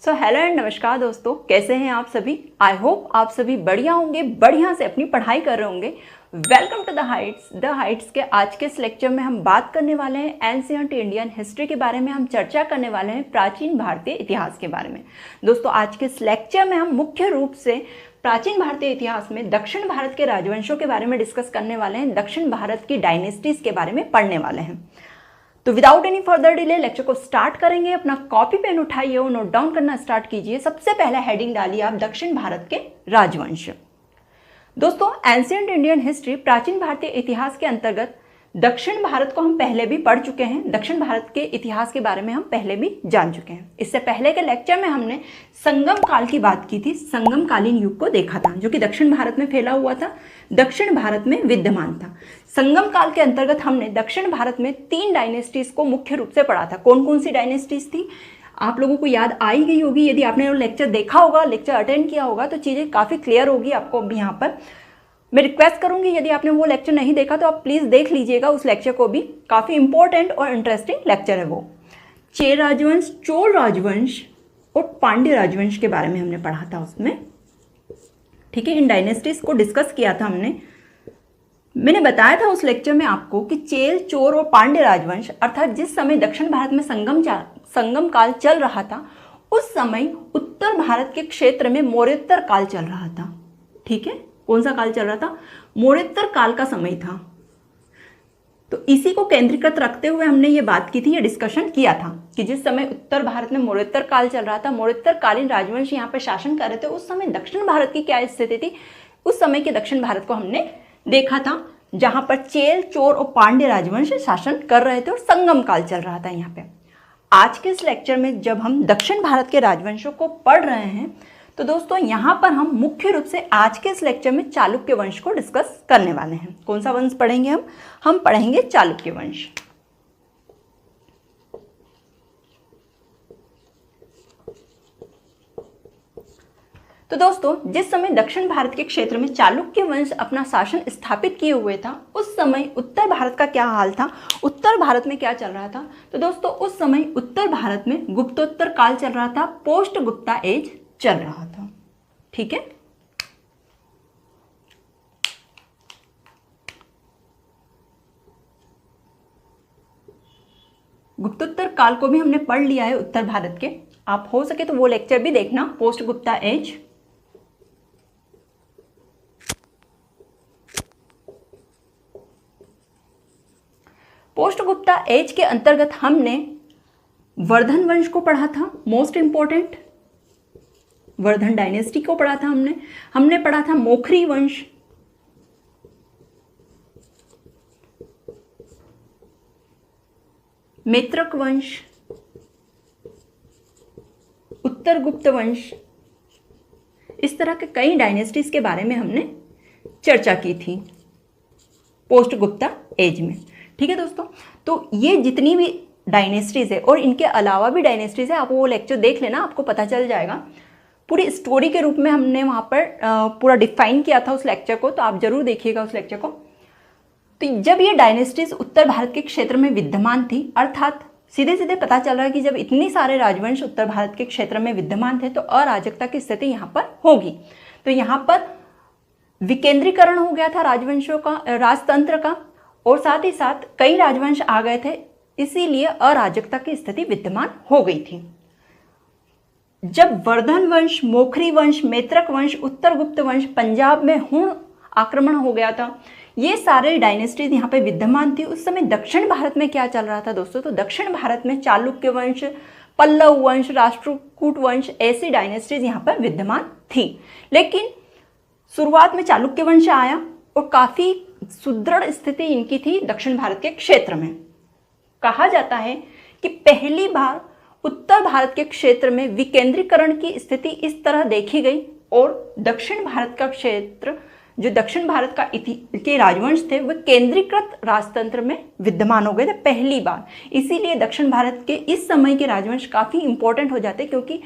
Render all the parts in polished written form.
Hello and नमस्कार दोस्तों, कैसे हैं आप सभी। आई होप आप सभी बढ़िया होंगे, बढ़िया से अपनी पढ़ाई कर रहे होंगे। वेलकम टू द हाइट्स के आज के इस लेक्चर में हम बात करने वाले हैं एंशिएंट इंडियन हिस्ट्री के बारे में। हम चर्चा करने वाले हैं प्राचीन भारतीय इतिहास के बारे में। दोस्तों आज के इस लेक्चर में हम मुख्य रूप से प्राचीन भारतीय इतिहास में दक्षिण भारत के राजवंशों के बारे में डिस्कस करने वाले हैं, दक्षिण भारत की डायनेस्टीज के बारे में पढ़ने वाले हैं। तो without any further delay lecture को स्टार्ट करेंगे। अपना कॉपी पेन उठाइए और नोट डाउन करना स्टार्ट कीजिए। सबसे पहला हेडिंग डालिए आप दक्षिण भारत के राजवंश। दोस्तों एंशिएंट इंडियन हिस्ट्री प्राचीन भारतीय इतिहास के अंतर्गत दक्षिण भारत को हम पहले भी पढ़ चुके हैं। दक्षिण भारत के इतिहास के बारे में हम पहले भी जान चुके हैं। इससे पहले के लेक्चर में हमने संगम काल की बात की थी, संगम कालीन युग को देखा था जो कि दक्षिण भारत में फैला हुआ था, दक्षिण भारत में विद्यमान था। संगम काल के अंतर्गत हमने दक्षिण भारत में 3 डायनेस्टीज को मुख्य रूप से पढ़ा था। कौन कौन सी डायनेस्टीज थी आप लोगों को याद आई गई होगी। यदि आपने वो लेक्चर देखा होगा, लेक्चर अटेंड किया होगा तो चीज़ें काफ़ी क्लियर होगी आपको। अभी यहाँ पर मैं रिक्वेस्ट करूंगी यदि आपने वो लेक्चर नहीं देखा तो आप प्लीज़ देख लीजिएगा उस लेक्चर को भी। काफ़ी इंपॉर्टेंट और इंटरेस्टिंग लेक्चर है वो। चेर राजवंश, चोल राजवंश और पांड्य राजवंश के बारे में हमने पढ़ा था उसमें। ठीक है, इन डायनेस्टीज को डिस्कस किया था हमने। मैंने बताया था उस लेक्चर में आपको कि चेल, चोर और पांड्य राजवंश अर्थात जिस समय दक्षिण भारत में संगम काल चल रहा था उस समय उत्तर भारत के क्षेत्र में मौर्योत्तर काल चल रहा था। ठीक है, कौन सा काल चल रहा था? मौर्योत्तर काल का समय था। तो इसी को केंद्रीकृत रखते हुए हमने ये बात की थी, ये डिस्कशन किया था कि जिस समय उत्तर भारत में मौर्योत्तर काल चल रहा था, मौर्योत्तर कालीन राजवंश यहाँ पर शासन कर रहे थे, उस समय दक्षिण भारत की क्या स्थिति थी। उस समय के दक्षिण भारत को हमने देखा था जहां पर चेल, चोर और पांड्य राजवंश शासन कर रहे थे और संगम काल चल रहा था यहाँ पे। आज के इस लेक्चर में जब हम दक्षिण भारत के राजवंशों को पढ़ रहे हैं तो दोस्तों यहाँ पर हम मुख्य रूप से आज के इस लेक्चर में चालुक्य वंश को डिस्कस करने वाले हैं। कौन सा वंश पढ़ेंगे हम पढ़ेंगे चालुक्य वंश। तो दोस्तों जिस समय दक्षिण भारत के क्षेत्र में चालुक्य वंश अपना शासन स्थापित किए हुए था उस समय उत्तर भारत का क्या हाल था, उत्तर भारत में क्या चल रहा था। तो दोस्तों उस समय उत्तर भारत में गुप्तोत्तर काल चल रहा था, पोस्ट गुप्ता एज चल रहा था। ठीक है, गुप्तोत्तर काल को भी हमने पढ़ लिया है उत्तर भारत के। आप हो सके तो वो लेक्चर भी देखना, post Gupta age. Post Gupta age के अंतर्गत हमने वर्धन वंश को पढ़ा था, मोस्ट इंपॉर्टेंट वर्धन डायनेस्टी को पढ़ा था हमने पढ़ा था मोखरी वंश, मैत्रक वंश, उत्तर गुप्त वंश। इस तरह के कई डायनेस्टीज के बारे में हमने चर्चा की थी पोस्ट गुप्ता एज में। ठीक है दोस्तों, तो ये जितनी भी डायनेस्टीज है और इनके अलावा भी डायनेस्टीज है, आप वो लेक्चर देख लेना, आपको पता चल जाएगा। पूरी स्टोरी के रूप में हमने वहाँ पर पूरा डिफाइन किया था उस लेक्चर को, तो आप जरूर देखिएगा उस लेक्चर को। तो जब ये डायनेस्टीज उत्तर भारत के क्षेत्र में विद्यमान थी, अर्थात सीधे सीधे पता चल रहा है कि जब इतने सारे राजवंश उत्तर भारत के क्षेत्र में विद्यमान थे तो अराजकता की स्थिति यहाँ पर होगी। तो यहाँ पर विकेंद्रीकरण हो गया था राजवंशों का, राजतंत्र का, और साथ ही साथ कई राजवंश आ गए थे, इसीलिए अराजकता की स्थिति विद्यमान हो गई थी। जब वर्धन वंश, मोखरी वंश, मैत्रक वंश, उत्तर गुप्त वंश, पंजाब में हुण आक्रमण हो गया था, ये सारे डायनेस्टीज यहाँ पे विद्यमान थी। उस समय दक्षिण भारत में क्या चल रहा था दोस्तों? तो दक्षिण भारत में चालुक्य वंश, पल्लव वंश, राष्ट्रकूट वंश, ऐसी डायनेस्टीज यहाँ पर विद्यमान थी। लेकिन शुरुआत में चालुक्य वंश आया और काफी सुदृढ़ स्थिति इनकी थी दक्षिण भारत के क्षेत्र में। कहा जाता है कि पहली बार उत्तर भारत के क्षेत्र में विकेंद्रीकरण की स्थिति इस तरह देखी गई और दक्षिण भारत का क्षेत्र, जो दक्षिण भारत का के राजवंश थे, वे केंद्रीकृत राजतंत्र में विद्यमान हो गए थे पहली बार। इसीलिए दक्षिण भारत के इस समय के राजवंश काफी इंपॉर्टेंट हो जाते, क्योंकि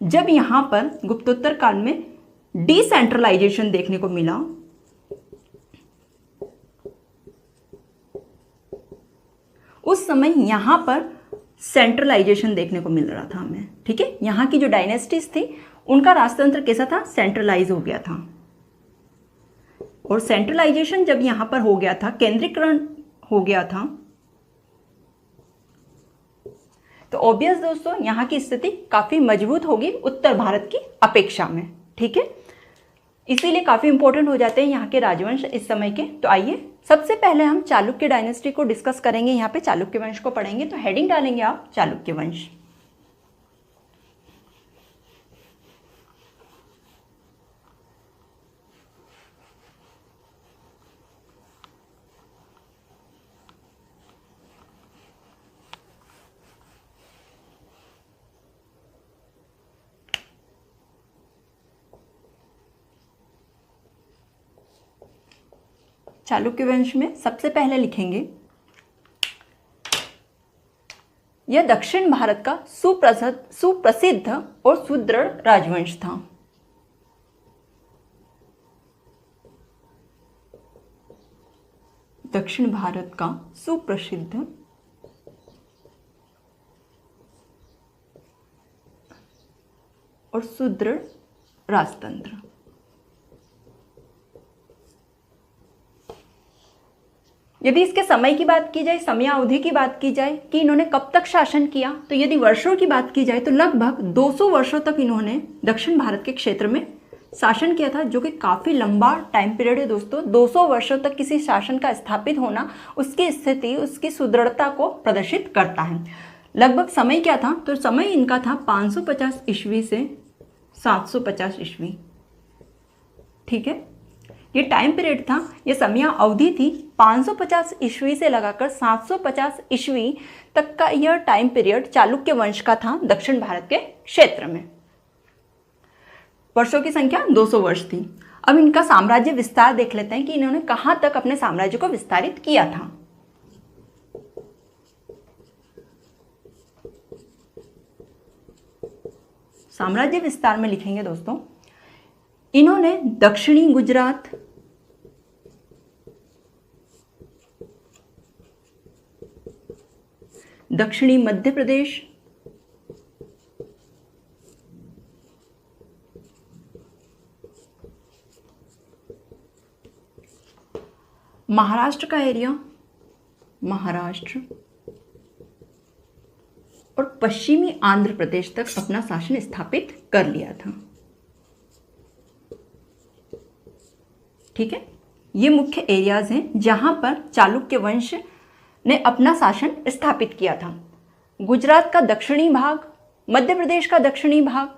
जब यहाँ पर गुप्तोत्तर काल में डिसेंट्रलाइजेशन देखने को मिला, उस समय यहाँ पर सेंट्रलाइजेशन देखने को मिल रहा था हमें। ठीक है, यहाँ की जो डायनेस्टीज थी उनका राजतंत्र कैसा था, सेंट्रलाइज हो गया था। और सेंट्रलाइजेशन जब यहाँ पर हो गया था, केंद्रीकरण हो गया था, तो ऑब्वियस दोस्तों यहाँ की स्थिति काफी मजबूत होगी उत्तर भारत की अपेक्षा में। ठीक है, इसीलिए काफी इंपॉर्टेंट हो जाते हैं यहाँ के राजवंश इस समय के। तो आइए सबसे पहले हम चालुक्य डायनेस्टी को डिस्कस करेंगे, यहाँ पे चालुक्य वंश को पढ़ेंगे। तो हेडिंग डालेंगे आप चालुक्य वंश। चालुक्य वंश में सबसे पहले लिखेंगे, यह दक्षिण भारत का सुप्रसिद्ध और सुदृढ़ राजवंश था। दक्षिण भारत का सुप्रसिद्ध और सुदृढ़ राजतंत्र। यदि इसके समय की बात की जाए, समय अवधि की बात की जाए कि इन्होंने कब तक शासन किया, तो यदि वर्षों की बात की जाए तो लगभग 200 वर्षों तक इन्होंने दक्षिण भारत के क्षेत्र में शासन किया था, जो कि काफी लंबा टाइम पीरियड है दोस्तों। 200 वर्षों तक किसी शासन का स्थापित होना उसकी स्थिति, उसकी सुदृढ़ता को प्रदर्शित करता है। लगभग समय क्या था, तो समय इनका था 550 ईस्वी से 750 ईस्वी। ठीक है, ये टाइम पीरियड था, ये समय अवधि थी 550 ईस्वी से लगाकर 750 ईस्वी तक का यह टाइम पीरियड चालुक्य वंश का था दक्षिण भारत के क्षेत्र में। वर्षों की संख्या 200 वर्ष थी। अब इनका साम्राज्य विस्तार देख लेते हैं कि इन्होंने कहां तक अपने साम्राज्य को विस्तारित किया था। साम्राज्य विस्तार में लिखेंगे दोस्तों, इन्होंने दक्षिणी गुजरात, दक्षिणी मध्य प्रदेश, महाराष्ट्र का एरिया, महाराष्ट्र और पश्चिमी आंध्र प्रदेश तक अपना शासन स्थापित कर लिया था। ठीक है, ये मुख्य एरियाज हैं जहां पर चालुक्य वंश ने अपना शासन स्थापित किया था। गुजरात का दक्षिणी भाग, मध्य प्रदेश का दक्षिणी भाग,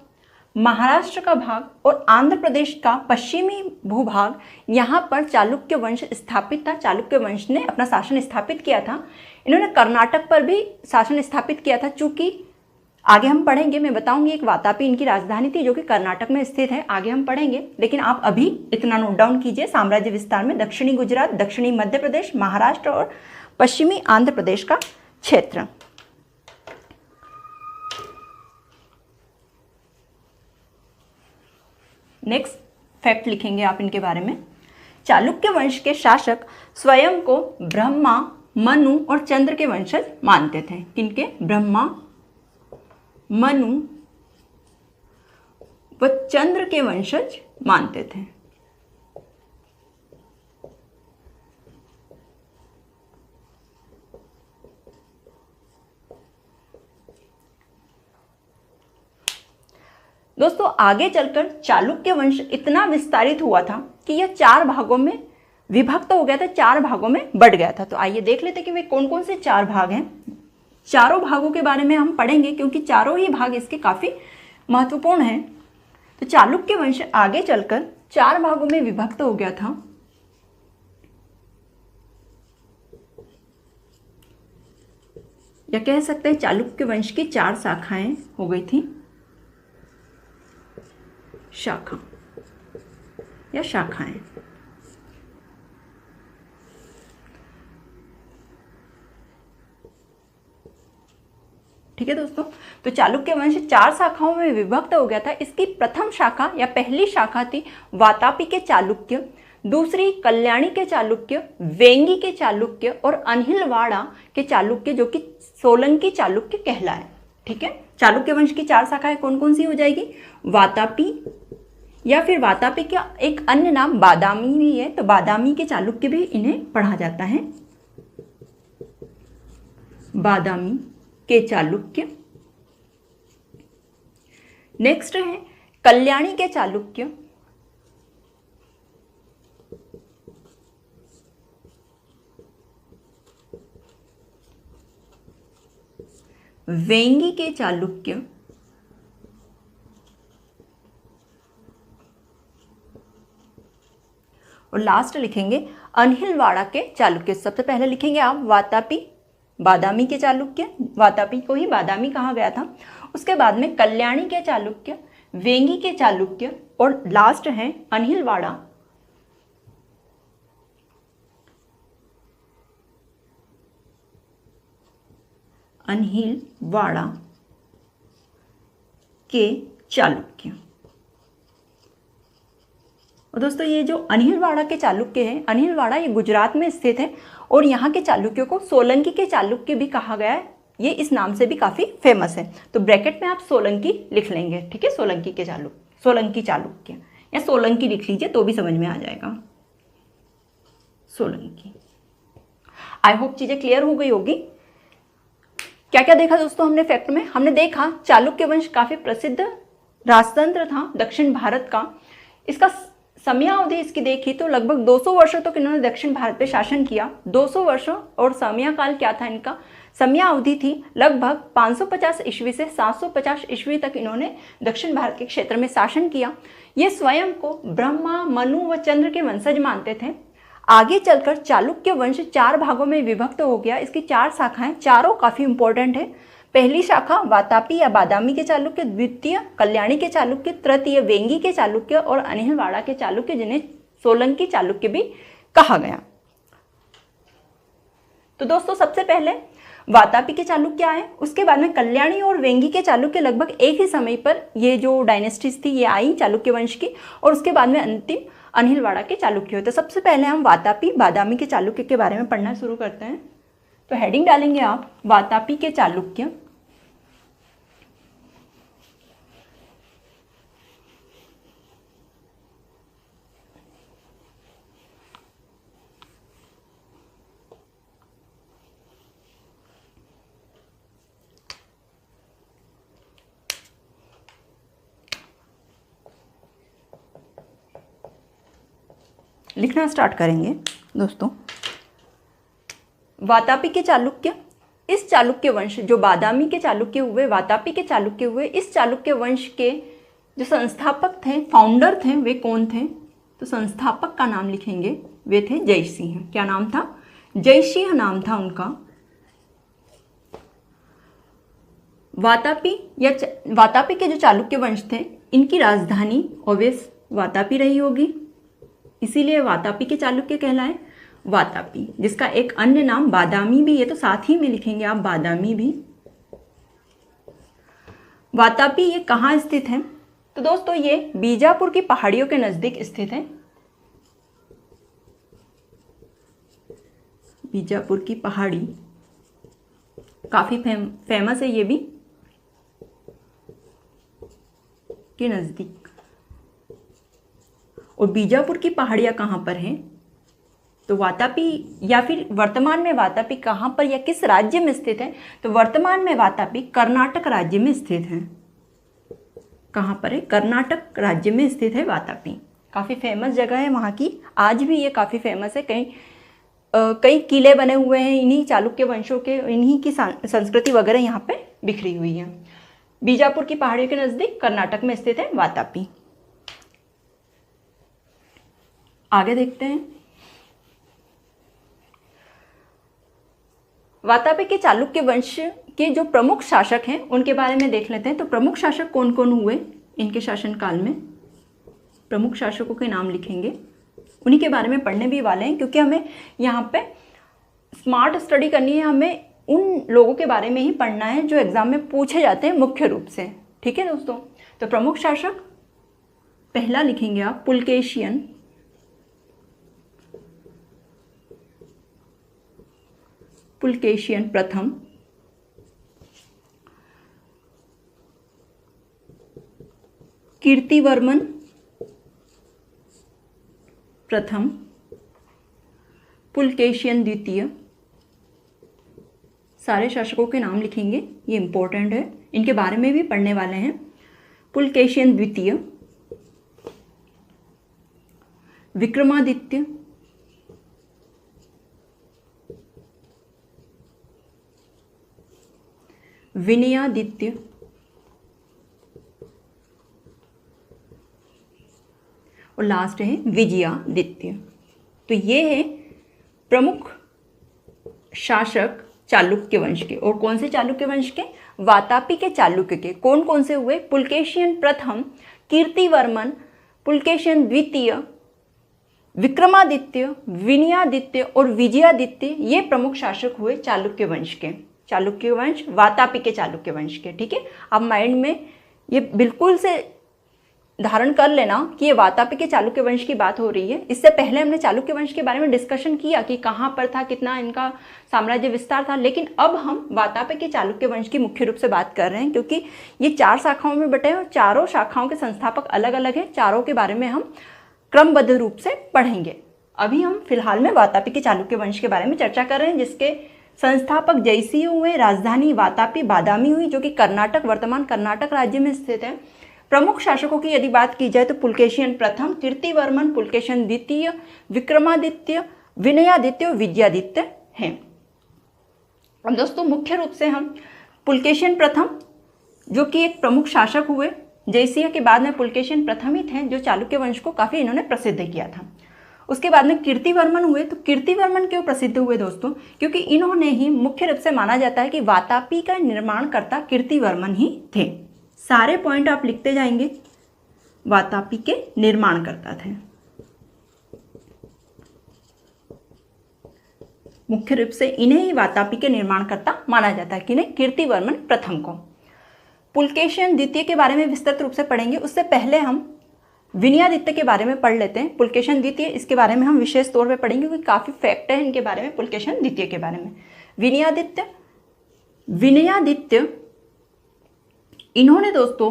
महाराष्ट्र का भाग और आंध्र प्रदेश का पश्चिमी भूभाग, यहाँ पर चालुक्य वंश स्थापित था। चालुक्य वंश ने अपना शासन स्थापित किया था। इन्होंने कर्नाटक पर भी शासन स्थापित किया था, चूंकि आगे हम पढ़ेंगे, मैं बताऊंगी, एक वातापी इनकी राजधानी थी जो कि कर्नाटक में स्थित है, आगे हम पढ़ेंगे। लेकिन आप अभी इतना नोट डाउन कीजिए, साम्राज्य विस्तार में दक्षिणी गुजरात, दक्षिणी मध्य प्रदेश, महाराष्ट्र और पश्चिमी आंध्र प्रदेश का क्षेत्र। नेक्स्ट फैक्ट लिखेंगे आप इनके बारे में। चालुक्य वंश के शासक स्वयं को ब्रह्मा, मनु और चंद्र के वंशज मानते थे। किनके? ब्रह्मा, मनु व चंद्र के वंशज मानते थे। दोस्तों आगे चलकर चालुक्य वंश इतना विस्तारित हुआ था कि यह 4 भागों में विभक्त हो गया था, 4 भागों में बढ़ गया था। तो आइए देख लेते हैं कि वे कौन कौन से 4 भाग हैं। चारों भागों के बारे में हम पढ़ेंगे क्योंकि चारों ही भाग इसके काफी महत्वपूर्ण हैं। तो चालुक्य वंश आगे चलकर 4 भागों में विभक्त हो गया था। या कह सकते हैं चालुक्य वंश की 4 शाखाएं हो गई थी। शाखा या शाखाएं। ठीक है दोस्तों, तो चालुक्य वंश 4 शाखाओं में विभक्त हो गया था। इसकी प्रथम शाखा या पहली शाखा थी वातापी के चालुक्य, दूसरी कल्याणी के चालुक्य, वेंगी के चालुक्य और अनहिलवाड़ा के चालुक्य जो कि सोलंकी चालुक्य कहलाए। ठीक है, चालुक्य वंश की 4 शाखाएं कौन कौन सी हो जाएगी? वातापी, या फिर वातापी का एक अन्य नाम बादामी भी है, तो बादामी के चालुक्य भी इन्हें पढ़ा जाता है, बादामी के चालुक्य। नेक्स्ट है कल्याणी के चालुक्य, वेंगी के चालुक्य और लास्ट लिखेंगे अनहिलवाड़ा के चालुक्य। सबसे पहले लिखेंगे आप वातापी, बादामी के चालुक्य, वातापी को ही बादामी कहा गया था। उसके बाद में कल्याणी के चालुक्य, वेंगी के चालुक्य और लास्ट है अनहिलवाड़ा, अनहिलवाड़ा के चालुक्य। और दोस्तों ये जो अनहिलवाड़ा के चालुक्य हैं, अनहिलवाड़ा ये गुजरात में स्थित है और यहाँ के चालुक्यों को सोलंकी के चालुक्य भी कहा गया है। ये इस नाम से भी काफ़ी फेमस है, तो ब्रैकेट में आप सोलंकी लिख लेंगे। ठीक है, सोलंकी के चालुक्य, सोलंकी चालुक्य या सोलंकी लिख लीजिए तो भी समझ में आ जाएगा, सोलंकी। आई होप चीज़ें क्लियर हो गई होगी। क्या क्या देखा दोस्तों हमने फैक्ट में? हमने देखा चालुक्य वंश काफ़ी प्रसिद्ध राजतंत्र था दक्षिण भारत का। इसका समयावधि इसकी देखी तो लगभग 200 वर्षों तक इन्होंने दक्षिण भारत पे शासन किया। 200 वर्षों और समयकाल क्या था इनका? समयावधि थी लगभग 550 ईस्वी से 750 ईस्वी तक इन्होंने दक्षिण भारत के क्षेत्र में शासन किया। ये स्वयं को ब्रह्मा, मनु व चंद्र के वंशज मानते थे। आगे चलकर चालुक्य वंश 4 भागों में विभक्त हो गया। इसकी 4 शाखाएं, चारों काफ़ी इंपॉर्टेंट है। पहली शाखा वातापी या बादामी के चालुक्य, द्वितीय कल्याणी के चालुक्य, तृतीय वेंगी के चालुक्य और अनहिलवाड़ा के चालुक्य, जिन्हें सोलंकी चालुक्य भी कहा गया। तो दोस्तों सबसे पहले वातापी के चालुक्य आए, उसके बाद में कल्याणी और वेंगी के चालुक्य लगभग एक ही समय पर ये जो डायनेस्टीज थी ये आई चालुक्य वंश की, और उसके बाद में अंतिम अनहिलवाड़ा के चालुक्य हुए। तो सबसे पहले हम वातापी बादामी के चालुक्य के बारे में पढ़ना शुरू करते हैं। तो हेडिंग डालेंगे आप वातापी के चालुक्य। लिखना स्टार्ट करेंगे दोस्तों। वातापी के चालुक्य, इस चालुक्य वंश जो बादामी के चालुक्य हुए, वातापी के चालुक्य हुए, इस चालुक्य वंश के जो संस्थापक थे, फाउंडर थे, वे कौन थे? तो संस्थापक का नाम लिखेंगे, वे थे जयसिंह। क्या नाम था? जयसिंह नाम था उनका। वातापी या वातापी के जो चालुक्य वंश थे, इनकी राजधानी ऑब्वियस वातापी रही होगी, इसीलिए वातापी के चालुक्य कहलाए। वातापी जिसका एक अन्य नाम बादामी भी है, तो साथ ही में लिखेंगे आप बादामी भी। वातापी ये कहाँ स्थित है? तो दोस्तों ये बीजापुर की पहाड़ियों के नज़दीक स्थित है। बीजापुर की पहाड़ी काफ़ी फेमस है, ये भी के नज़दीक। और बीजापुर की पहाड़ियाँ कहाँ पर हैं? तो वातापी, या फिर वर्तमान में वातापी कहाँ पर या किस राज्य में स्थित है? तो वर्तमान में वातापी कर्नाटक राज्य में स्थित है। कहाँ पर है? कर्नाटक राज्य में स्थित है वातापी। काफ़ी फेमस जगह है वहाँ की, आज भी ये काफ़ी फेमस है। कई किले बने हुए हैं इन्हीं चालुक्य वंशों के, इन्हीं की संस्कृति वगैरह यहाँ पे बिखरी हुई है। बीजापुर की पहाड़ियों के नज़दीक कर्नाटक में स्थित है वातापी। आगे देखते हैं। वातापी के चालुक्य वंश के जो प्रमुख शासक हैं उनके बारे में देख लेते हैं। तो प्रमुख शासक कौन कौन हुए इनके शासनकाल में? प्रमुख शासकों के नाम लिखेंगे, उन्हीं के बारे में पढ़ने भी वाले हैं, क्योंकि हमें यहाँ पे स्मार्ट स्टडी करनी है। हमें उन लोगों के बारे में ही पढ़ना है जो एग्जाम में पूछे जाते हैं मुख्य रूप से। ठीक है दोस्तों, तो प्रमुख शासक पहला लिखेंगे आप पुलकेशियन। पुलकेशियन प्रथम, कीर्तिवर्मन प्रथम, पुलकेशियन द्वितीय। सारे शासकों के नाम लिखेंगे, ये इंपॉर्टेंट है, इनके बारे में भी पढ़ने वाले हैं। पुलकेशियन द्वितीय, विक्रमादित्य, विनयादित्य, और लास्ट है विजयादित्य। तो ये है प्रमुख शासक चालुक्य वंश के। और कौन से चालुक्य वंश के? वातापी के चालुक्य के। कौन कौन से हुए? पुलकेशियन प्रथम, कीर्तिवर्मन, पुलकेशियन द्वितीय, विक्रमादित्य, विनयादित्य और विजयादित्य। ये प्रमुख शासक हुए चालुक्य वंश के। चालुक्य वंश वातापी के चालुक्य वंश के। ठीक है, अब माइंड में ये बिल्कुल से धारण कर लेना कि ये वातापी के चालुक्य वंश की बात हो रही है। इससे पहले हमने चालुक्य वंश के बारे में डिस्कशन किया कि कहाँ पर था, कितना इनका साम्राज्य विस्तार था, लेकिन अब हम वातापी के चालुक्य वंश की मुख्य रूप से बात कर रहे हैं, क्योंकि ये 4 शाखाओं में बटे हैं और चारों शाखाओं के संस्थापक अलग अलग हैं। चारों के बारे में हम क्रमबद्ध रूप से पढ़ेंगे। अभी हम फिलहाल में वातापी के चालुक्य वंश के बारे में चर्चा कर रहे हैं, जिसके संस्थापक जयसिंह हुए, राजधानी वातापी बादामी हुई, जो कि कर्नाटक, वर्तमान कर्नाटक राज्य में स्थित है। प्रमुख शासकों की यदि बात की जाए तो पुलकेशियन प्रथम, कीर्तिवर्मन, पुलकेशियन द्वितीय, विक्रमादित्य, विनयादित्य और विजयादित्य हैं। अब दोस्तों मुख्य रूप से हम पुलकेशियन प्रथम, जो कि एक प्रमुख शासक हुए, जयसिंह के बाद में पुलकेशियन प्रथम ही थे जो चालुक्य वंश को काफ़ी इन्होंने प्रसिद्ध किया था। उसके बाद में कीर्तिवर्मन हुए। तो कीर्तिवर्मन क्यों प्रसिद्ध हुए दोस्तों? क्योंकि इन्होंने ही मुख्य रूप से माना जाता है कि वातापी का निर्माणकर्ता कीर्तिवर्मन ही थे। सारे पॉइंट आप लिखते जाएंगे। वातापी के निर्माणकर्ता थे, मुख्य रूप से इन्हें ही वातापी के निर्माणकर्ता माना जाता है, किन्हें? कीर्तिवर्मन प्रथम को। पुलकेशियन द्वितीय के बारे में विस्तृत रूप से पढ़ेंगे। उससे पहले हम विनयादित्य के बारे में पढ़ लेते हैं। पुलकेशियन द्वितीय, इसके बारे में हम विशेष तौर पे पढ़ेंगे क्योंकि काफ़ी फैक्ट है इनके बारे में, पुलकेशियन द्वितीय के बारे में। विनयादित्य इन्होंने दोस्तों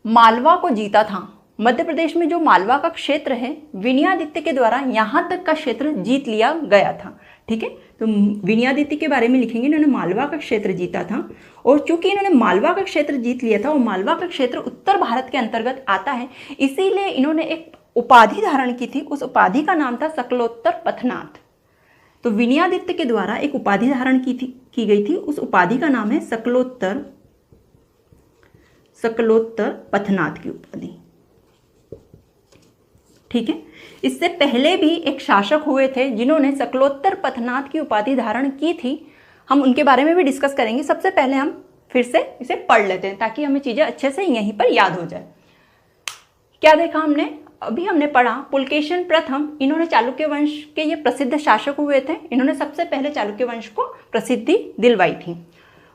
मालवा को जीता था। मध्य प्रदेश में जो मालवा का क्षेत्र है, विनयादित्य के द्वारा यहाँ तक का क्षेत्र जीत लिया गया था। ठीक है, तो विनयादित्य के बारे में लिखेंगे, इन्होंने मालवा का क्षेत्र जीता था। और चूंकि इन्होंने मालवा का क्षेत्र जीत लिया था और मालवा का क्षेत्र उत्तर भारत के अंतर्गत आता है, इसीलिए इन्होंने एक उपाधि धारण की थी। उस उपाधि का नाम था सकलोत्तर पथनाथ। तो विनयादित्य के द्वारा एक उपाधि धारण की गई थी, उस उपाधि का नाम है सकलोत्तर पथनाथ की उपाधि। ठीक है, इससे पहले भी एक शासक हुए थे जिन्होंने सकलोत्तर पथनाथ की उपाधि धारण की थी। हम उनके बारे में भी डिस्कस करेंगे। सबसे पहले हम फिर से इसे पढ़ लेते हैं ताकि हमें चीजें अच्छे से यहीं पर याद हो जाए। क्या देखा हमने? अभी हमने पढ़ा पुलकेशियन प्रथम, इन्होंने चालुक्य वंश के ये प्रसिद्ध शासक हुए थे। इन्होंने सबसे पहले चालुक्य वंश को प्रसिद्धि दिलवाई थी।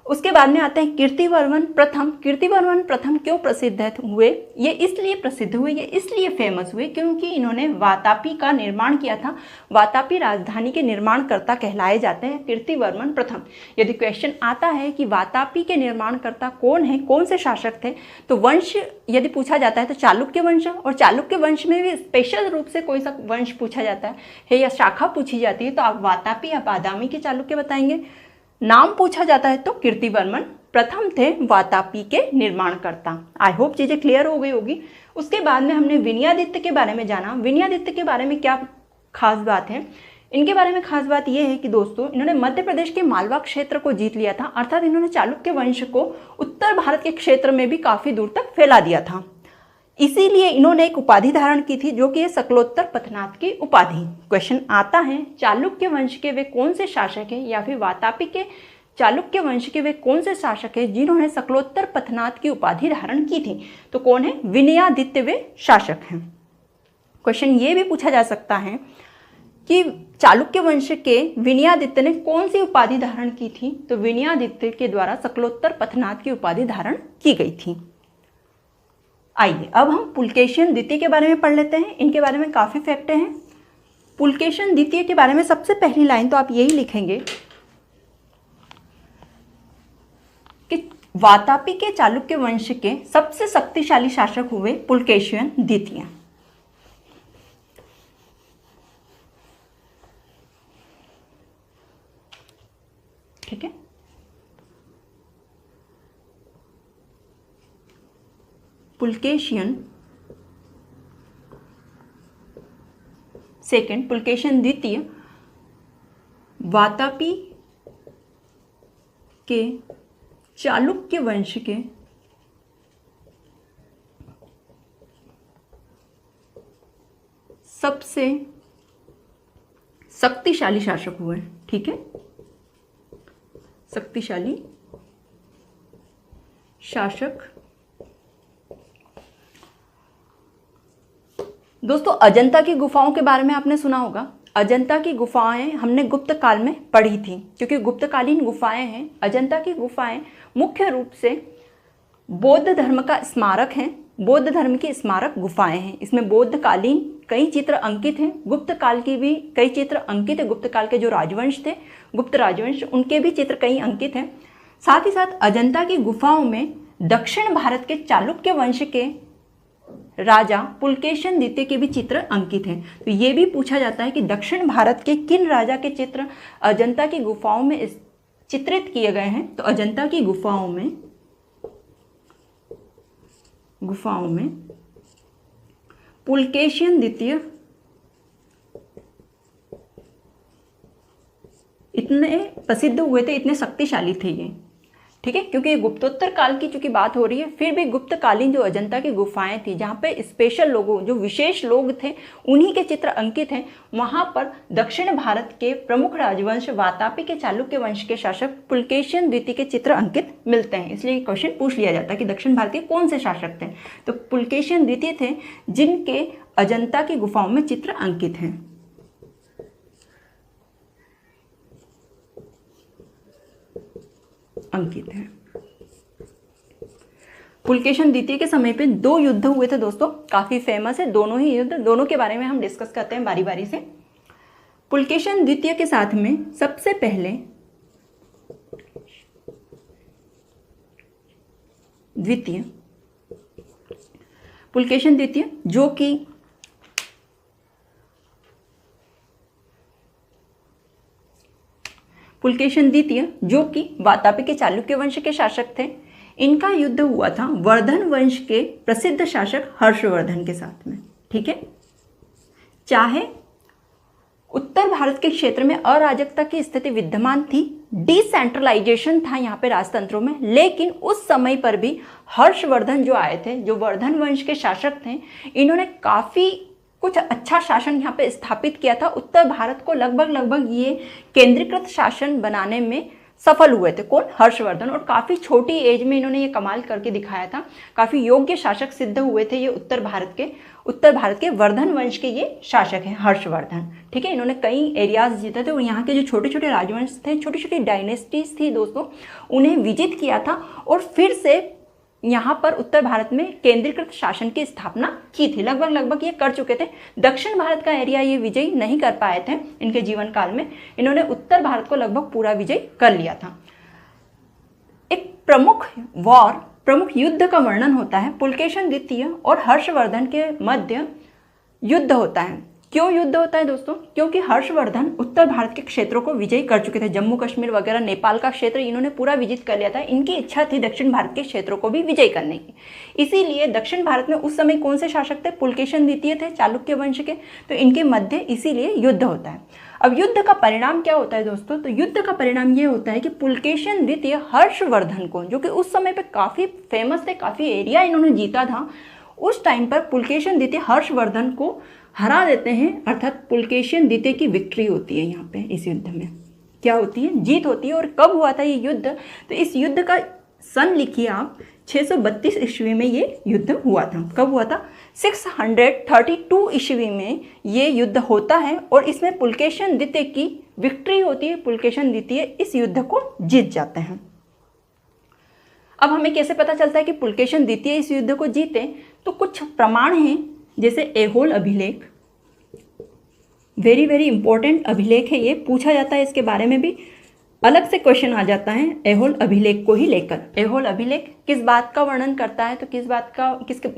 उसके बाद में आते हैं कीर्तिवर्मन प्रथम। कीर्तिवर्मन प्रथम क्यों प्रसिद्ध हुए? ये इसलिए प्रसिद्ध हुए, ये इसलिए फेमस हुए क्योंकि इन्होंने वातापी का निर्माण किया था। वातापी राजधानी के निर्माणकर्ता कहलाए जाते हैं कीर्तिवर्मन प्रथम। यदि क्वेश्चन आता है कि वातापी के निर्माणकर्ता कौन है, कौन से शासक थे, तो वंश यदि पूछा जाता है तो चालुक्य वंश, और चालुक्य वंश में भी स्पेशल रूप से कोई सा वंश पूछा जाता है या शाखा पूछी जाती है तो आप वातापी या बादामी के चालुक्य बताएंगे। नाम पूछा जाता है तो कीर्तिवर्मन प्रथम थे वातापी के निर्माणकर्ता। आई होप चीजें क्लियर हो गई होगी। उसके बाद में हमने विनयादित्य के बारे में जाना। विनयादित्य के बारे में क्या खास बात है? इनके बारे में खास बात यह है कि दोस्तों इन्होंने मध्य प्रदेश के मालवा क्षेत्र को जीत लिया था, अर्थात इन्होंने चालुक्य वंश को उत्तर भारत के क्षेत्र में भी काफी दूर तक फैला दिया था। इसीलिए इन्होंने एक उपाधि धारण की थी जो कि है सकलोत्तर पथनाथ की उपाधि। क्वेश्चन आता है चालुक्य वंश के वे कौन से शासक हैं, या फिर वातापी के चालुक्य वंश के वे कौन से शासक हैं जिन्होंने सकलोत्तर पथनाथ की उपाधि धारण की थी? तो कौन है? विनयादित्य वे शासक हैं। क्वेश्चन ये भी पूछा जा सकता है कि चालुक्य वंश के विनयादित्य ने कौन सी उपाधि धारण की थी? तो विनयादित्य के द्वारा सकलोत्तर पथनाथ की उपाधि धारण की गई थी। आइए अब हम पुलकेशियन द्वितीय के बारे में पढ़ लेते हैं। इनके बारे में काफ़ी फैक्ट हैं। पुलकेशियन द्वितीय के बारे में सबसे पहली लाइन तो आप यही लिखेंगे वातापी के चालुक्य वंश के सबसे शक्तिशाली शासक हुए पुलकेशिन द्वितीय। ठीक है, पुलकेशिन सेकंड, पुलकेशिन द्वितीय वातापी के चालुक्य वंश के सबसे शक्तिशाली शासक हुए। ठीक है, शक्तिशाली शासक। दोस्तों, अजंता की गुफाओं के बारे में आपने सुना होगा। अजंता की गुफाएं हमने गुप्त काल में पढ़ी थी, क्योंकि गुप्तकालीन गुफाएं हैं। अजंता की गुफाएं मुख्य रूप से बौद्ध धर्म का स्मारक हैं, बौद्ध धर्म की स्मारक गुफाएं हैं। इसमें बौद्ध कालीन कई चित्र अंकित हैं, गुप्त काल की भी कई चित्र अंकित है। गुप्त काल के जो राजवंश थे, गुप्त राजवंश, उनके भी चित्र कई अंकित हैं। साथ ही साथ अजंता की गुफाओं में दक्षिण भारत के चालुक्य वंश के राजा पुलकेशिन द्वितीय के भी चित्र अंकित हैं। तो ये भी पूछा जाता है कि दक्षिण भारत के किन राजा के चित्र अजंता की गुफाओं में चित्रित किए गए हैं। तो अजंता की गुफाओं में पुलकेशिन द्वितीय इतने प्रसिद्ध हुए थे, इतने शक्तिशाली थे ये। ठीक है, क्योंकि ये गुप्तोत्तर काल की चूंकि बात हो रही है, फिर भी गुप्तकालीन जो अजंता की गुफाएं थी, जहाँ पे स्पेशल लोगों, जो विशेष लोग थे, उन्हीं के चित्र अंकित हैं। वहाँ पर दक्षिण भारत के प्रमुख राजवंश वातापी के चालुक्य वंश के शासक पुलकेशिन द्वितीय के चित्र अंकित मिलते हैं। इसलिए क्वेश्चन पूछ लिया जाता है कि दक्षिण भारत के कौन से शासक थे। तो पुलकेशिन द्वितीय थे, जिनके अजंता की गुफाओं में चित्र अंकित हैं। अंकित है। पुलकेशिन द्वितीय के समय पे 2 युद्ध हुए थे दोस्तों, काफी फेमस है दोनों ही युद्ध। दोनों के बारे में हम डिस्कस करते हैं बारी बारी से। पुलकेशिन द्वितीय के साथ में सबसे पहले पुलकेशिन द्वितीय जो कि पुलकेशिन द्वितीय जो कि वातापी के चालुक्य वंश के शासक थे, इनका युद्ध हुआ था वर्धन वंश के प्रसिद्ध शासक हर्षवर्धन के साथ में। ठीक है, चाहे उत्तर भारत के क्षेत्र में अराजकता की स्थिति विद्यमान थी, डिसेंट्रलाइजेशन था यहाँ पे राजतंत्रों में, लेकिन उस समय पर भी हर्षवर्धन जो आए थे, जो वर्धन वंश के शासक थे, इन्होंने काफी कुछ अच्छा शासन यहाँ पे स्थापित किया था। उत्तर भारत को लगभग ये केंद्रीकृत शासन बनाने में सफल हुए थे। कौन? हर्षवर्धन। और काफ़ी छोटी एज में इन्होंने ये कमाल करके दिखाया था। काफ़ी योग्य शासक सिद्ध हुए थे ये उत्तर भारत के वर्धन वंश के ये शासक हैं हर्षवर्धन। ठीक है, इन्होंने कई एरियाज जीते थे और यहाँ के जो छोटे छोटे राजवंश थे, छोटी छोटी डायनेस्टीज थी दोस्तों, उन्हें विजित किया था और फिर से यहाँ पर उत्तर भारत में केंद्रीकृत शासन की स्थापना की थी। लगभग ये कर चुके थे। दक्षिण भारत का एरिया ये विजय नहीं कर पाए थे इनके जीवन काल में। इन्होंने उत्तर भारत को लगभग पूरा विजय कर लिया था। एक प्रमुख युद्ध का वर्णन होता है पुलकेशिन द्वितीय और हर्षवर्धन के मध्य युद्ध होता है। क्यों युद्ध होता है दोस्तों? क्योंकि हर्षवर्धन उत्तर भारत के क्षेत्रों को विजय कर चुके थे। जम्मू कश्मीर वगैरह, नेपाल का क्षेत्र इन्होंने पूरा विजित कर लिया था। इनकी इच्छा थी दक्षिण भारत के क्षेत्रों को भी विजय करने की। इसीलिए दक्षिण भारत में उस समय कौन से शासक थे? पुलकेशिन द्वितीय थे, चालुक्य वंश के। तो इनके मध्य इसीलिए युद्ध होता है। अब युद्ध का परिणाम क्या होता है दोस्तों? तो युद्ध का परिणाम ये होता है कि पुलकेशिन द्वितीय हर्षवर्धन को, जो कि उस समय पे काफ़ी फेमस थे, काफ़ी एरिया इन्होंने जीता था, उस टाइम पर पुलकेशिन द्वितीय हर्षवर्धन को हरा देते हैं। अर्थात पुलकेशिन द्वितीय की विक्ट्री होती है यहाँ पे। इस युद्ध में क्या होती है? जीत होती है। और कब हुआ था ये युद्ध? तो इस युद्ध का सन लिखिए आप, 632 ईस्वी में ये युद्ध हुआ था। कब हुआ था? 632 ईस्वी में ये युद्ध होता है और इसमें पुलकेशिन द्वितीय की विक्ट्री होती है। पुलकेशिन द्वितीय इस युद्ध को जीत जाते हैं। अब हमें कैसे पता चलता है कि पुलकेशिन द्वितीय इस युद्ध को जीते? तो कुछ प्रमाण हैं, जैसे ऐहोल अभिलेख, वेरी इंपॉर्टेंट अभिलेख है ये, पूछा जाता है इसके बारे में भी। अलग से क्वेश्चन आ जाता है ऐहोल अभिलेख को ही लेकर। ऐहोल अभिलेख किस बात का वर्णन करता है, तो किसके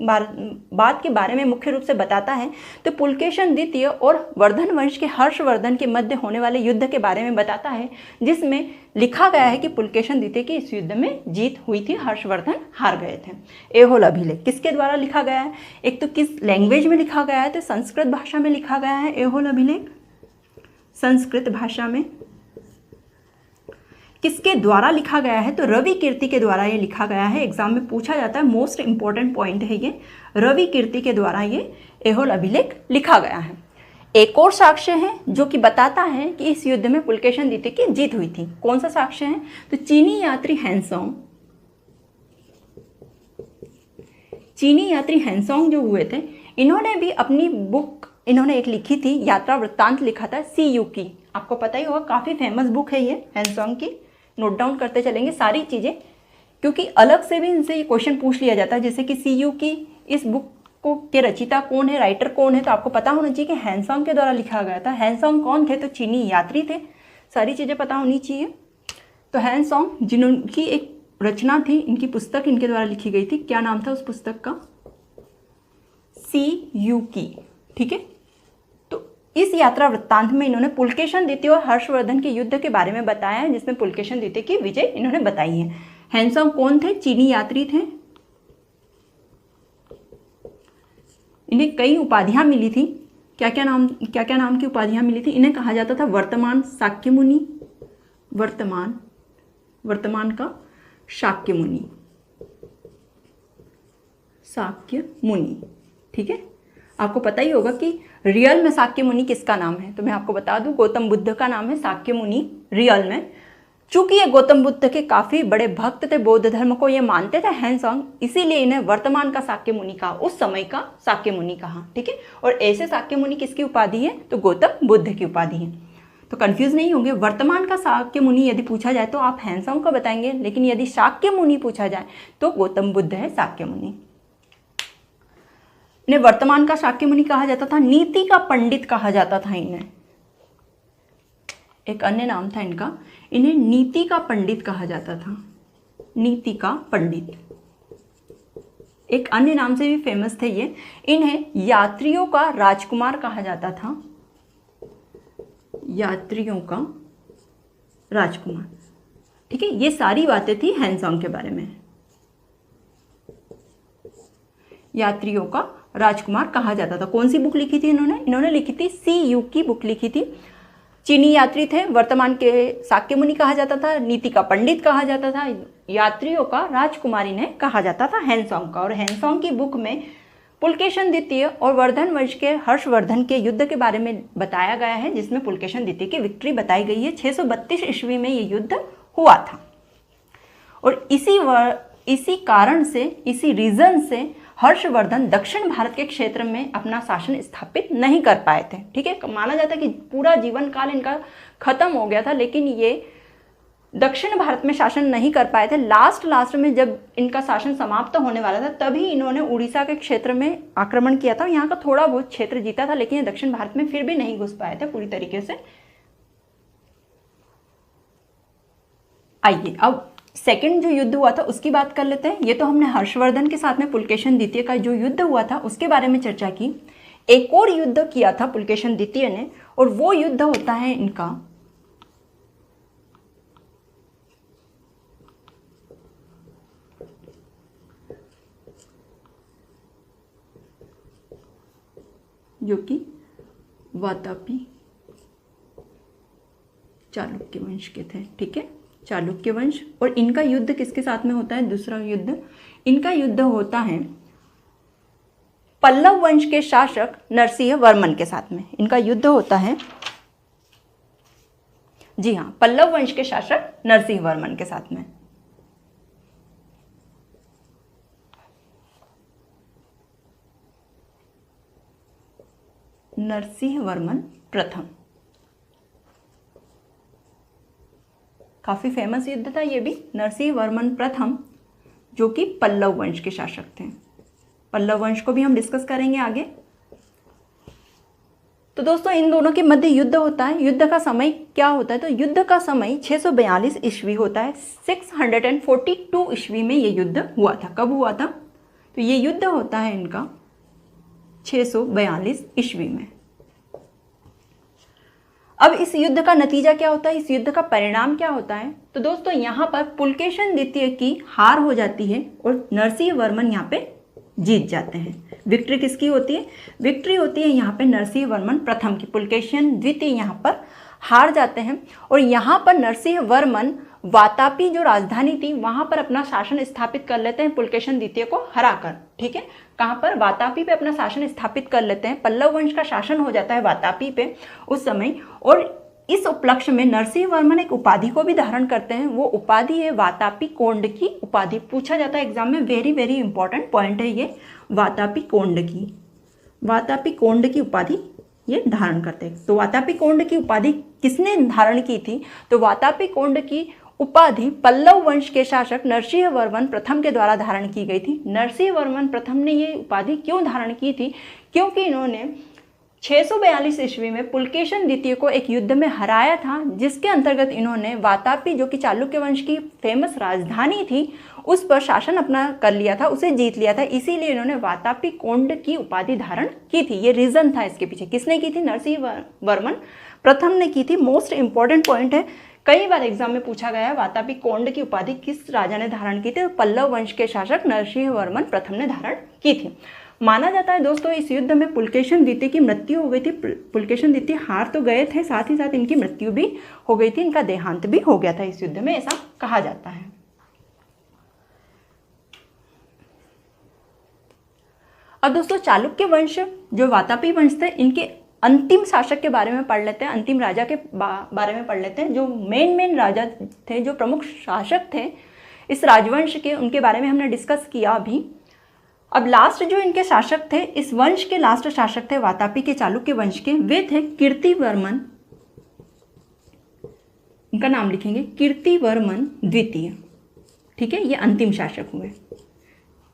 बात के बारे में मुख्य रूप से बताता है, तो पुलकेशन द्वितीय और वर्धन वंश के हर्षवर्धन के मध्य होने वाले युद्ध के बारे में बताता है, जिसमें लिखा गया है कि पुलकेशन द्वितीय की इस युद्ध में जीत हुई थी, हर्षवर्धन हार गए थे। ऐहोल अभिलेख किसके द्वारा लिखा गया है, एक तो किस लैंग्वेज में लिखा गया है, तो संस्कृत भाषा में लिखा गया है ऐहोल अभिलेख, संस्कृत भाषा में। किसके द्वारा लिखा गया है, तो रवि कीर्ति के द्वारा ये लिखा गया है। एग्जाम में पूछा जाता है, मोस्ट इंपॉर्टेंट पॉइंट है ये, रवि कीर्ति के द्वारा ये ऐहोल अभिलेख लिखा गया है। एक और साक्ष्य है जो कि बताता है कि इस युद्ध में पुलकेशन द्वितीय की जीत हुई थी। कौन सा साक्ष्य है, तो चीनी यात्री हैंसोंग जो हुए थे, इन्होंने भी अपनी बुक इन्होंने एक लिखी थी, यात्रा वृत्तांत लिखा था CU की। आपको पता ही होगा, काफ़ी फेमस बुक है ये हैंसोंग की। नोट डाउन करते चलेंगे सारी चीज़ें, क्योंकि अलग से भी इनसे ये क्वेश्चन पूछ लिया जाता है, जैसे कि CU की इस बुक को के रचिता कौन है, राइटर कौन है, तो आपको पता होना चाहिए कि हैंसोंग के द्वारा लिखा गया था। हैंसोंग कौन थे, तो चीनी यात्री थे, सारी चीज़ें पता होनी चाहिए। तो हैंसोंग जिनकी एक रचना थी, इनकी पुस्तक इनके द्वारा लिखी गई थी, क्या नाम था उस पुस्तक का, CU की, ठीक है। इस यात्रा वृत्तांत में इन्होंने पुलकेशन द्वितीय और हर्षवर्धन के युद्ध के बारे में बताया है, जिसमें पुलकेशन द्वितीय की विजय इन्होंने बताई है। हैंसोंग कौन थे, चीनी यात्री थे, इन्हें कई उपाधियां मिली थी। क्या क्या नाम की उपाधियां मिली थी, इन्हें कहा जाता था वर्तमान शाक्य मुनि, वर्तमान का शाक्य मुनि, ठीक है। आपको पता ही होगा कि रियल में शाक्य मुनि किसका नाम है, तो मैं आपको बता दूं, गौतम बुद्ध का नाम है शाक्य मुनि रियल में। चूंकि ये गौतम बुद्ध के काफ़ी बड़े भक्त थे, बौद्ध धर्म को ये मानते थे हैंसोंग, इसीलिए इन्हें वर्तमान का शाक्य मुनि कहा, उस समय का शाक्य मुनि कहा, ठीक है। और ऐसे शाक्य मुनि किसकी उपाधि है, तो गौतम बुद्ध की उपाधि है। तो कंफ्यूज नहीं होंगे, वर्तमान का शाक्य मुनि यदि पूछा जाए तो आप हैंसोंग का बताएंगे, लेकिन यदि शाक्य मुनि पूछा जाए तो गौतम बुद्ध है शाक्य मुनि। इन्हें वर्तमान का शाक्य मुनि कहा जाता था, नीति का पंडित कहा जाता था इन्हें, एक अन्य नाम था इनका, इन्हें नीति का पंडित कहा जाता था, नीति का पंडित, एक अन्य नाम से भी फेमस थे ये। इन्हें यात्रियों का राजकुमार कहा जाता था, यात्रियों का राजकुमार, ठीक है। ये सारी बातें थी हैंसोंग के बारे में, यात्रियों का राजकुमार कहा जाता था। कौन सी बुक लिखी थी इन्होंने लिखी थी CU की बुक लिखी थी। चीनी यात्री थे, वर्तमान के शाक्य मुनि कहा जाता था, नीति का पंडित कहा जाता था, यात्रियों का राजकुमार इन्हें कहा जाता था हैंसोंग का। और हैंसोंग की बुक में पुलकेशन द्वितीय और वर्धन वंश के हर्षवर्धन के युद्ध के बारे में बताया गया है, जिसमें पुलकेशन द्वितीय की विक्ट्री बताई गई है। 632 ईस्वी में ये युद्ध हुआ था और इसी कारण से, इसी रीजन से हर्षवर्धन दक्षिण भारत के क्षेत्र में अपना शासन स्थापित नहीं कर पाए थे, ठीक है। माना जाता है कि पूरा जीवन काल इनका खत्म हो गया था, लेकिन ये दक्षिण भारत में शासन नहीं कर पाए थे। लास्ट में जब इनका शासन समाप्त होने वाला था, तभी इन्होंने उड़ीसा के क्षेत्र में आक्रमण किया था, यहाँ का थोड़ा बहुत क्षेत्र जीता था, लेकिन ये दक्षिण भारत में फिर भी नहीं घुस पाए थे पूरी तरीके से। आइए अब सेकंड जो युद्ध हुआ था उसकी बात कर लेते हैं। ये तो हमने हर्षवर्धन के साथ में पुलकेशन द्वितीय का जो युद्ध हुआ था उसके बारे में चर्चा की। एक और युद्ध किया था पुलकेशन द्वितीय ने, और वो युद्ध होता है इनका जो कि वातापी चालुक्य वंश के थे, ठीक है, चालुक्य वंश। और इनका युद्ध किसके साथ में होता है, दूसरा युद्ध इनका युद्ध होता है पल्लव वंश के शासक नरसिंह वर्मन के साथ में। इनका युद्ध होता है, जी हाँ, पल्लव वंश के शासक नरसिंह वर्मन के साथ में। नरसिंह वर्मन प्रथम, काफी फेमस युद्ध था ये भी। नरसिंह वर्मन प्रथम जो कि पल्लव वंश के शासक थे। पल्लव वंश को भी हम डिस्कस करेंगे आगे। तो दोस्तों इन दोनों के मध्य युद्ध होता है। युद्ध का समय क्या होता है? तो युद्ध का समय 642 ईस्वी होता है। 642 ईस्वी में ये युद्ध हुआ था। कब हुआ था? तो ये युद्ध होता है इनका 642 ईस्वी में। अब इस युद्ध का नतीजा क्या होता है? इस युद्ध का परिणाम क्या होता है? तो दोस्तों यहाँ पर पुलकेशन द्वितीय की हार हो जाती है और नरसिंह वर्मन यहाँ पे जीत जाते हैं। विक्ट्री किसकी होती है? विक्ट्री होती है यहाँ पे नरसिंह वर्मन प्रथम की। पुलकेशन द्वितीय यहाँ पर हार जाते हैं और यहाँ पर नरसिंह वर्मन वातापी जो राजधानी थी वहाँ पर अपना शासन स्थापित कर लेते हैं पुलकेशन द्वितीय को हराकर। ठीक है, कहाँ पर? वातापी पे अपना शासन स्थापित कर लेते हैं। पल्लव वंश का शासन हो जाता है वातापी पे उस समय। और इस उपलक्ष्य में नरसिंह वर्मन एक उपाधि को भी धारण करते हैं। वो उपाधि है वातापी कोंड की उपाधि। पूछा जाता है एग्जाम में, वेरी वेरी इंपॉर्टेंट पॉइंट है ये, वातापी कोंड की। वातापी कोंड की उपाधि ये धारण करते हैं। तो वातापी कोंड की उपाधि किसने धारण की थी? तो वातापी कोंड की उपाधि पल्लव वंश के शासक नरसिंह वर्मन प्रथम के द्वारा धारण की गई थी। नरसिंह वर्मन प्रथम ने ये उपाधि क्यों धारण की थी? क्योंकि इन्होंने 642 ईस्वी में पुलकेशन द्वितीय को एक युद्ध में हराया था, जिसके अंतर्गत इन्होंने वातापी जो कि चालुक्य वंश की फेमस राजधानी थी उस पर शासन अपना कर लिया था, उसे जीत लिया था। इसीलिए इन्होंने वातापी कोंड की उपाधि धारण की थी। ये रीजन था इसके पीछे। किसने की थी? नरसिंह वर्मन प्रथम ने की थी। मोस्ट इंपॉर्टेंट पॉइंट है, कई बार एग्जाम में पूछा गया है वातापी कोंड की उपाधि किस राजा ने धारण की थी? तो पल्लव वंश के शासक नरसिंह वर्मन प्रथम ने धारण की थी। माना जाता है दोस्तों इस युद्ध में पुलकेशन द्वितीय की मृत्यु हो गई थी। पुलकेशन द्वितीय हार तो गए थे, साथ ही साथ इनकी मृत्यु भी हो गई थी, इनका देहांत भी हो गया था इस युद्ध में, ऐसा कहा जाता है। अब दोस्तों चालुक्य वंश जो वातापी वंश थे, इनके अंतिम शासक के बारे में पढ़ लेते हैं, अंतिम राजा के बारे में पढ़ लेते हैं। जो मेन राजा थे, जो प्रमुख शासक थे इस राजवंश के, उनके बारे में हमने डिस्कस किया अभी। अब लास्ट जो इनके शासक थे, इस वंश के लास्ट शासक थे वातापी के चालुक्य वंश के, वे थे कीर्तिवर्मन। इनका नाम लिखेंगे कीर्तिवर्मन द्वितीय। ठीक है, ये अंतिम शासक हुए।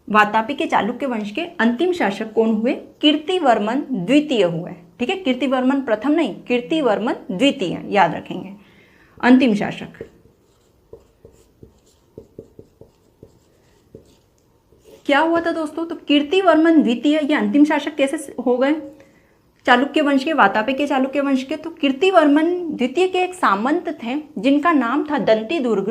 वातापी के चालुक्य वंश के अंतिम शासक कौन हुए? कीर्तिवर्मन द्वितीय हुए। ठीक है, कीर्तिवर्मन प्रथम नहीं, कीर्तिवर्मन द्वितीय, याद रखेंगे, अंतिम शासक। क्या हुआ था दोस्तों? तो कीर्तिवर्मन द्वितीय ये अंतिम शासक कैसे हो गए चालुक्य वंश के, वातापी के चालुक्य वंश के? तो कीर्तिवर्मन द्वितीय के एक सामंत थे जिनका नाम था दंती दुर्ग।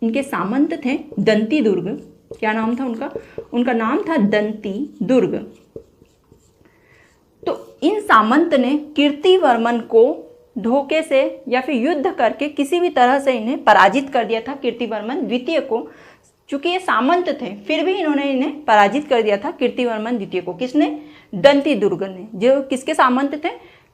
इनके सामंत थे दंती दुर्ग। क्या नाम था उनका? उनका नाम था दंती दुर्ग। तो इन सामंत ने कीर्तिवर्मन को धोखे से या फिर युद्ध करके किसी भी तरह से इन्हें पराजित कर दिया था, कीर्तिवर्मन द्वितीय को। चूंकि ये सामंत थे फिर भी इन्होंने इन्हें पराजित कर दिया था, कीर्तिवर्मन द्वितीय को। किसने? दंती दुर्ग ने। जो किसके सामंत थे?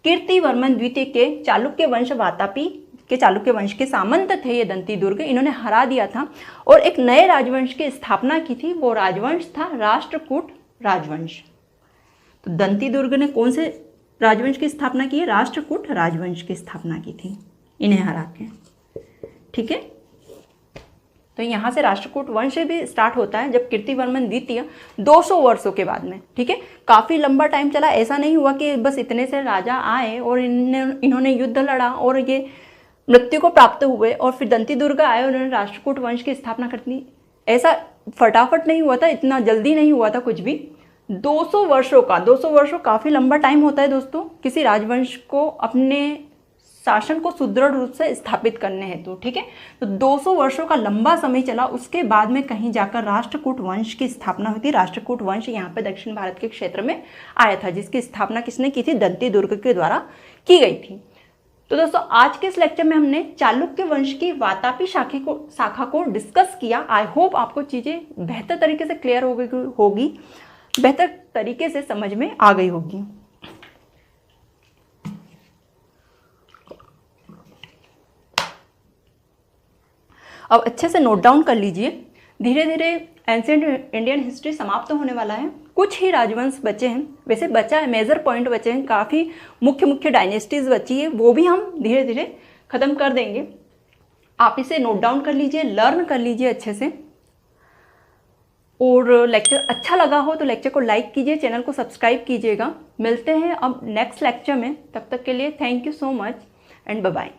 कीर्तिवर्मन द्वितीय के चालुक्य वंश, वातापी के चालुक्य वंश के सामंत थे ये दंती दुर्ग। इन्होंने हरा दिया था और एक नए राजवंश की स्थापना की थी। वो राजवंश था राष्ट्रकूट राजवंश। तो दंती दुर्ग ने कौन से राजवंश की स्थापना की है? राष्ट्रकूट राजवंश की स्थापना की थी इन्हें हरा के। ठीक है, तो यहाँ से राष्ट्रकूट वंश भी स्टार्ट होता है जब कीर्तिवर्मन द्वितीय 200 वर्षों के बाद में। ठीक है, काफ़ी लंबा टाइम चला। ऐसा नहीं हुआ कि बस इतने से राजा आए और इन्होंने युद्ध लड़ा और ये मृत्यु को प्राप्त हुए और फिर दंती दुर्ग आए और उन्होंने राष्ट्रकूट वंश की स्थापना कर दी। ऐसा फटाफट नहीं हुआ था, इतना जल्दी नहीं हुआ था कुछ भी। 200 वर्षों का, 200 वर्षों काफ़ी लंबा टाइम होता है दोस्तों किसी राजवंश को अपने शासन को सुदृढ़ रूप से स्थापित करने हेतु। ठीक है, तो 200 वर्षों का लंबा समय चला। उसके बाद में कहीं जाकर राष्ट्रकूट वंश की स्थापना हुई थी। राष्ट्रकूट वंश यहाँ पे दक्षिण भारत के क्षेत्र में आया था, जिसकी स्थापना किसने की थी? दंती दुर्ग के द्वारा की गई थी। तो दोस्तों आज के इस लेक्चर में हमने चालुक्य वंश की वातापी शाखा को डिस्कस किया। आई होप आपको चीज़ें बेहतर तरीके से क्लियर होगी, बेहतर तरीके से समझ में आ गई होगी। अब अच्छे से नोट डाउन कर लीजिए। धीरे धीरे एंशिएंट इंडियन हिस्ट्री समाप्त होने वाला है। कुछ ही राजवंश बचे हैं, वैसे बचा है, मेजर पॉइंट बचे हैं, काफ़ी मुख्य डायनेस्टीज बची है, वो भी हम धीरे धीरे ख़त्म कर देंगे। आप इसे नोट डाउन कर लीजिए, लर्न कर लीजिए अच्छे से। और लेक्चर अच्छा लगा हो तो लेक्चर को लाइक कीजिए, चैनल को सब्सक्राइब कीजिएगा। मिलते हैं अब नेक्स्ट लेक्चर में, तब तक के लिए thank you so much and bye bye.